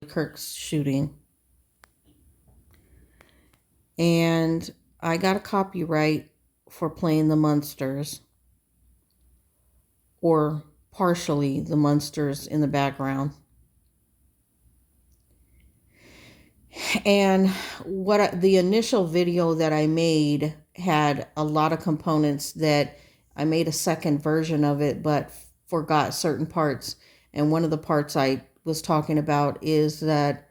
Kirk's shooting. And I got a copyright for playing the Munsters, or partially the Munsters in the background. And the initial video that I made had a lot of components that I made a second version of it, but forgot certain parts. And one of the parts I was talking about is that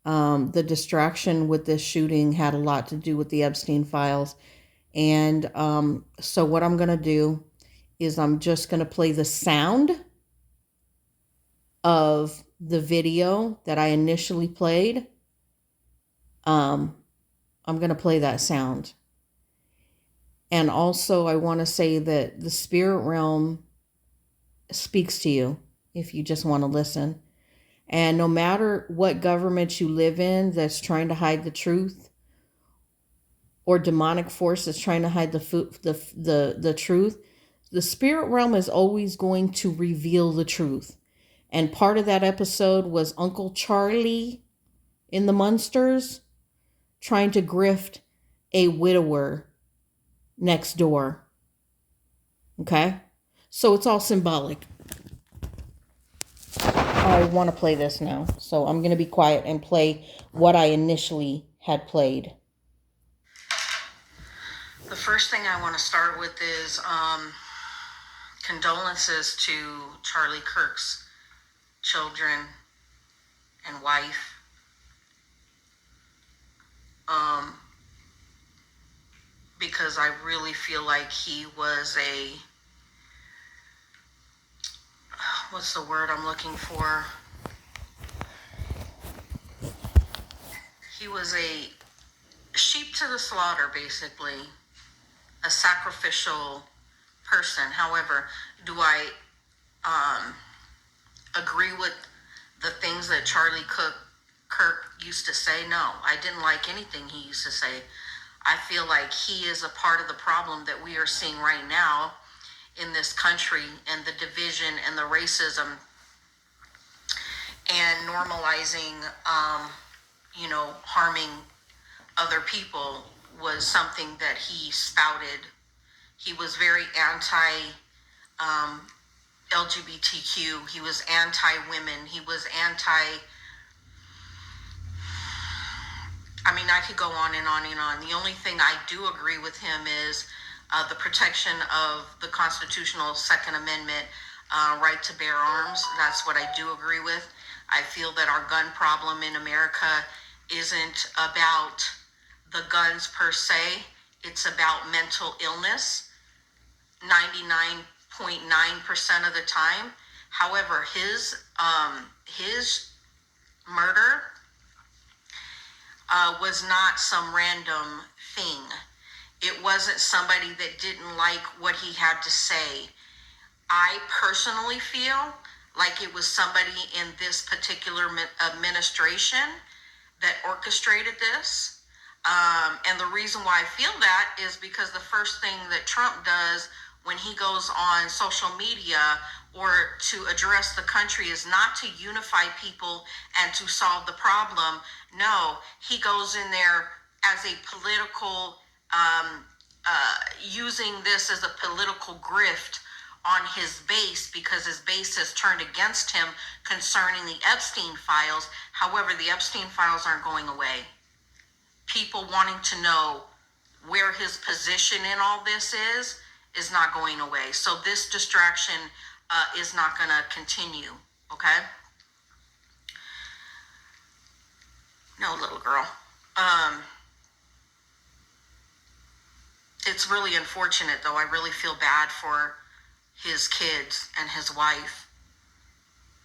the distraction with this shooting had a lot to do with the Epstein files. And so what I'm going to do is I'm just going to play the sound of the video that I initially played. I'm going to play that sound. And also, I want to say that the spirit realm speaks to you if you just want to listen. And no matter what government you live in that's trying to hide the truth, or demonic force that's trying to hide the truth, the spirit realm is always going to reveal the truth. And part of that episode was Uncle Charlie in the Munsters trying to grift a widower next door. Okay? So it's all symbolic. I want to play this now. So I'm going to be quiet and play what I initially had played. The first thing I want to start with is condolences to Charlie Kirk's children and wife. Because I really feel like he was what's the word I'm looking for? He was a sheep to the slaughter, basically. A sacrificial person. However, do I agree with the things that Charlie Kirk used to say? No, I didn't like anything he used to say. I feel like he is a part of the problem that we are seeing right now in this country, and the division and the racism and normalizing, harming other people was something that he spouted. He was very anti LGBTQ. He was anti-women. He was I could go on and on and on. The only thing I do agree with him is the protection of the constitutional Second Amendment right to bear arms. That's what I do agree with. I feel that our gun problem in America isn't about the guns per se. It's about mental illness 99.9% of the time. However, his murder was not some random thing. It wasn't somebody that didn't like what he had to say. I personally feel like it was somebody in this particular administration that orchestrated this. And the reason why I feel that is because the first thing that Trump does when he goes on social media or to address the country is not to unify people and to solve the problem. No, he goes in there as a political, using this as a political grift on his base, because his base has turned against him concerning the Epstein files. However, the Epstein files aren't going away. People wanting to know where his position in all this is not going away. So this distraction is not going to continue, okay? No, little girl. It's really unfortunate, though. I really feel bad for his kids and his wife.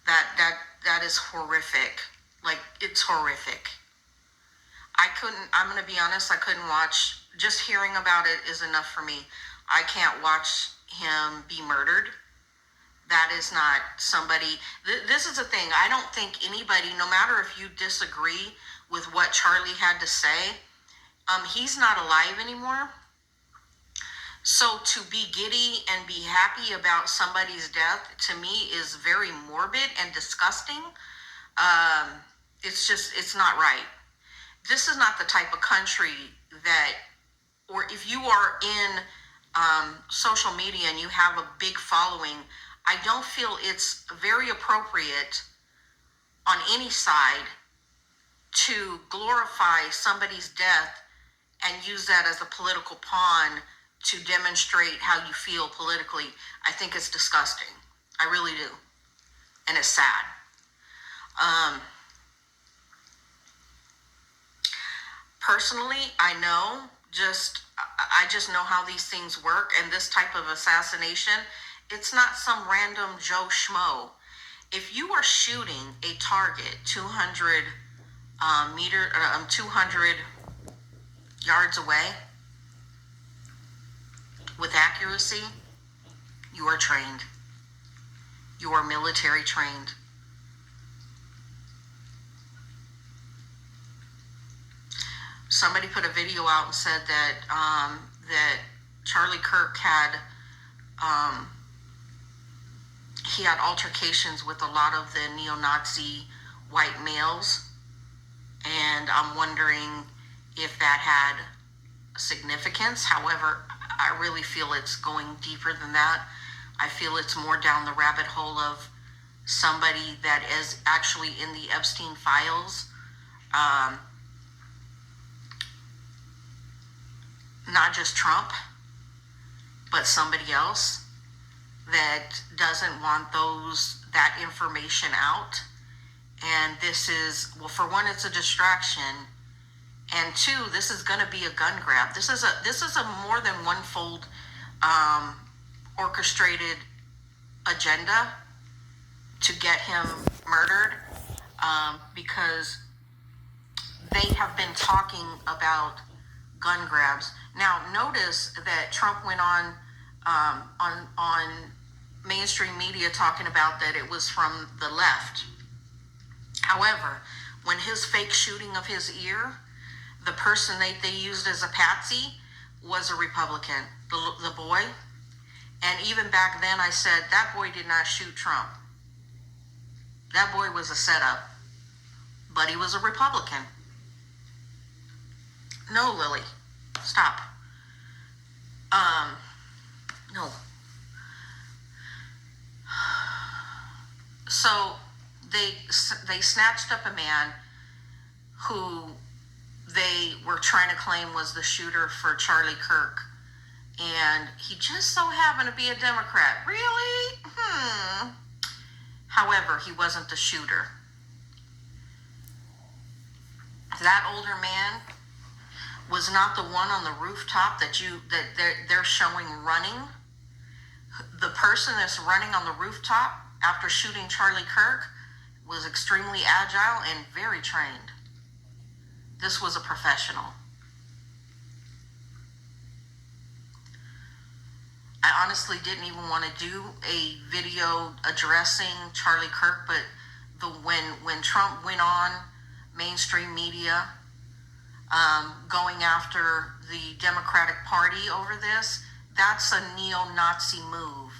That is horrific. Like, it's horrific. I'm going to be honest, I couldn't watch. Just hearing about it is enough for me. I can't watch him be murdered. That is not somebody. This is the thing. I don't think anybody, no matter if you disagree with what Charlie had to say, he's not alive anymore. So to be giddy and be happy about somebody's death, to me, is very morbid and disgusting. it's not right. This is not the type of country that, or if you are in social media and you have a big following, I don't feel it's very appropriate on any side to glorify somebody's death and use that as a political pawn to demonstrate how you feel politically. I think it's disgusting. I really do. And it's sad. Personally, I just know how these things work, and this type of assassination, it's not some random Joe Schmo. If you are shooting a target 200 200 yards away with accuracy, you are trained. You are military trained. Somebody put a video out and said that that Charlie Kirk had he had altercations with a lot of the neo-Nazi white males, and I'm wondering if that had significance. However, I really feel it's going deeper than that. I feel it's more down the rabbit hole of somebody that is actually in the Epstein files. Not just Trump, but somebody else that doesn't want that information out. And this is, well, for one, it's a distraction, and two, this is going to be a gun grab. This is a more than one-fold orchestrated agenda to get him murdered, because they have been talking about gun grabs. Now, notice that Trump went on mainstream media talking about that it was from the left. However, when his fake shooting of his ear, the person they used as a patsy was a Republican, the boy. And even back then I said, that boy did not shoot Trump. That boy was a setup, but he was a Republican. No, Lily, stop. No. So they snatched up a man who they were trying to claim was the shooter for Charlie Kirk, and he just so happened to be a Democrat. Really? However, he wasn't the shooter. That older man was not the one on the rooftop that they're showing running. The person that's running on the rooftop after shooting Charlie Kirk was extremely agile and very trained. This was a professional. I honestly didn't even want to do a video addressing Charlie Kirk, but when Trump went on mainstream media, going after the Democratic Party over this, that's a neo-Nazi move.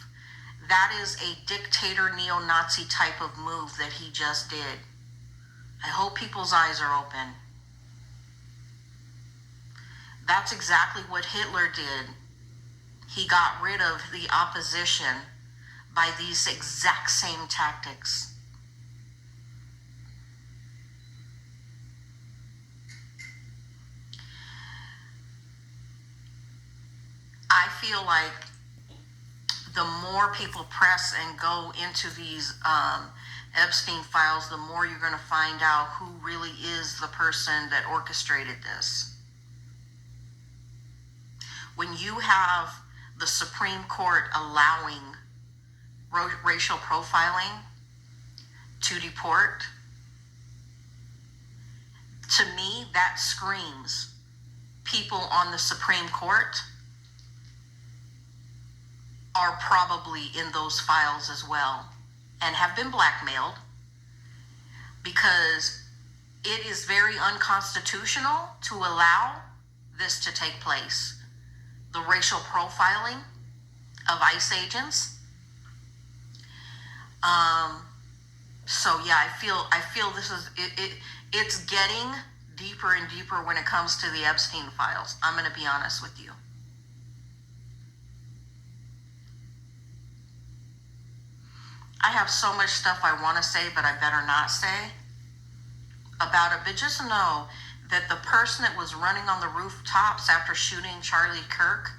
That is a dictator neo-Nazi type of move that he just did. I hope people's eyes are open. That's exactly what Hitler did. He got rid of the opposition by these exact same tactics. I feel like the more people press and go into these Epstein files, the more you're going to find out who really is the person that orchestrated this. When you have the Supreme Court allowing racial profiling to deport, to me, that screams people on the Supreme Court are probably in those files as well and have been blackmailed, because it is very unconstitutional to allow this to take place. The racial profiling of ICE agents. So yeah, I feel this is it. It's getting deeper and deeper when it comes to the Epstein files. I'm going to be honest with you. I have so much stuff I want to say, but I better not say about it. But just know that the person that was running on the rooftops after shooting Charlie Kirk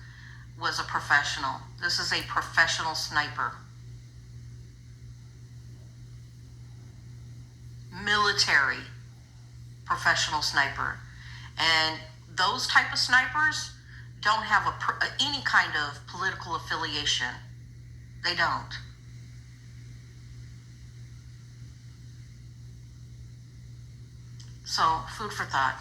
was a professional. This is a professional sniper. Military professional sniper. And those type of snipers don't have any kind of political affiliation. They don't. So, food for thought.